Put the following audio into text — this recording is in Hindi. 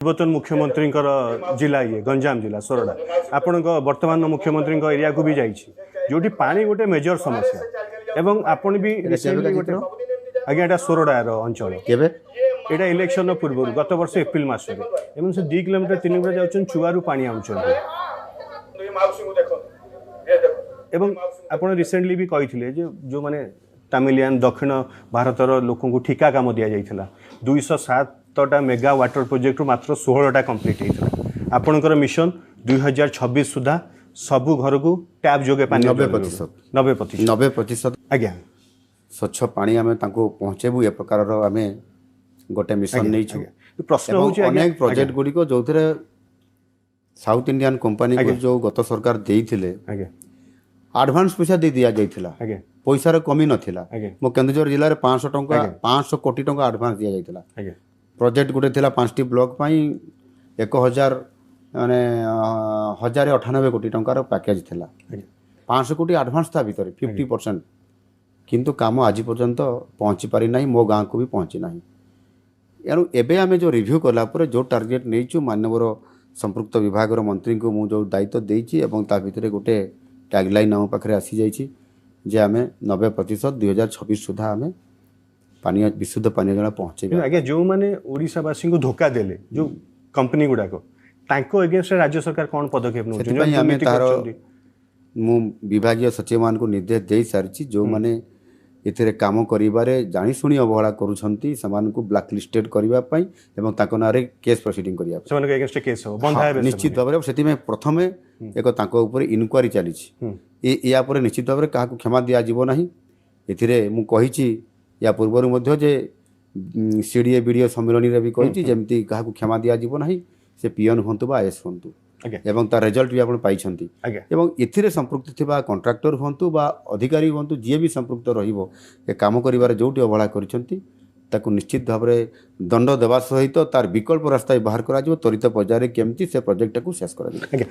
पूर्वतन मुख्यमंत्री जिला ये गंजाम जिला सोरडा आपण वर्तमान मुख्यमंत्री एरिया को भी जाइए जो पानी गोटे मेजर समस्या एवं आपण भी आज्ञा एटा सोरडार अंचल एटा इलेक्शन पूर्व गत वर्ष एप्रिल मस एवं से 2 किलोमीटर 3 किलोमीटर जाउछन चुआरू पानी आउछन एवं आपण रिसेंटली भी कही जो माने तमिलियन दक्षिण भारतर लोक को ठिका काम दि जाइथिला 207टा मेगा वाटर प्रोजेक्ट मात्र 16टा कंप्लीट होता आपणकर मिशन 2026 सुधा सबु घर को टैप जोगे पानी 90% आज्ञा स्वच्छ पानी आमे तांको पहुंचेबु ए प्रकार रो आमे गोटे मिशन नै छु प्रश्न होची अनेक प्रोजेक्ट गुडी को जोथरे साउथ इंडियन कंपनी को जो गत सरकार देइथिले एडवांस पैसा दे दिया जाइथिला पैसा रे कमी नथिला मो केंदुझर जिल्ला रे 500 टंका 500 कोटी टंका एडवांस दिया जाइथिला प्रोजेक्ट गुटे थिला 5टी ब्लॉक पई 1000 माने 1098 कोटी टंकार पैकेज थिला 500 कोटी एडवांस था भीतर 50% किंतु काम आज पर्यंत पहुंची पारि नाही मो गांव को भी पहुंची नाही एनु एबे आमे जो रिव्यू कला पर जो टार्गेट नैचु मानवर संपृक्त विभाग रो मंत्री को मु जो दायित्व देइची एवं ता भीतर गोटे टैगलाइन हम पाखरे आसी जाइची जे आमे 90% 2026 सुधा आमे पानी विशुद्ध पानी जला पहुंचे आगे जो माने ओडिसावासी को धोखा देले जो कंपनी गुडा को तांको अगेंस्ट राज्य सरकार कोन पदक्षेप नउ सेति आमे तारो मु विभागीय सचिव मान को निर्देश दे सारची जो माने एथिरे काम करिबारे जानि सुनी अवहेला करूछंती समान को ब्लैक लिस्टेड करिबा पई एवं ताको नारे केस प्रोसीडिंग करिया समान के अगेंस्ट केस हो बंधा है निश्चित भाबरे सेति में प्रथमे एक ताको ऊपर इनक्वारी चली छी या पर निश्चित भाबरे काहा को क्षमा दिया जीवो नाही एथिरे मु कहिची या पूर्व मध्य जे सीडीए वीडियो सम्मेलन रे भी कहिची जेमती काहा को क्षमा दिया जीवो नाही से पियन होंतु बा एस होंतु एवं तार रिजल्ट भी आपण पाइछंती एवं एथिरे संपृक्त थिबा कॉन्ट्रैक्टर होंतु बा अधिकारी होंतु जे भी संपृक्त रहिबो ए काम करिवार जोटी अवहेला करिसंती ताकू निश्चित भाबरे दंड देवा सहित तार विकल्प रास्ता बाहर करा जिवो त्वरित पर्याय केमती से प्रोजेक्ट को शेष करा जिवो।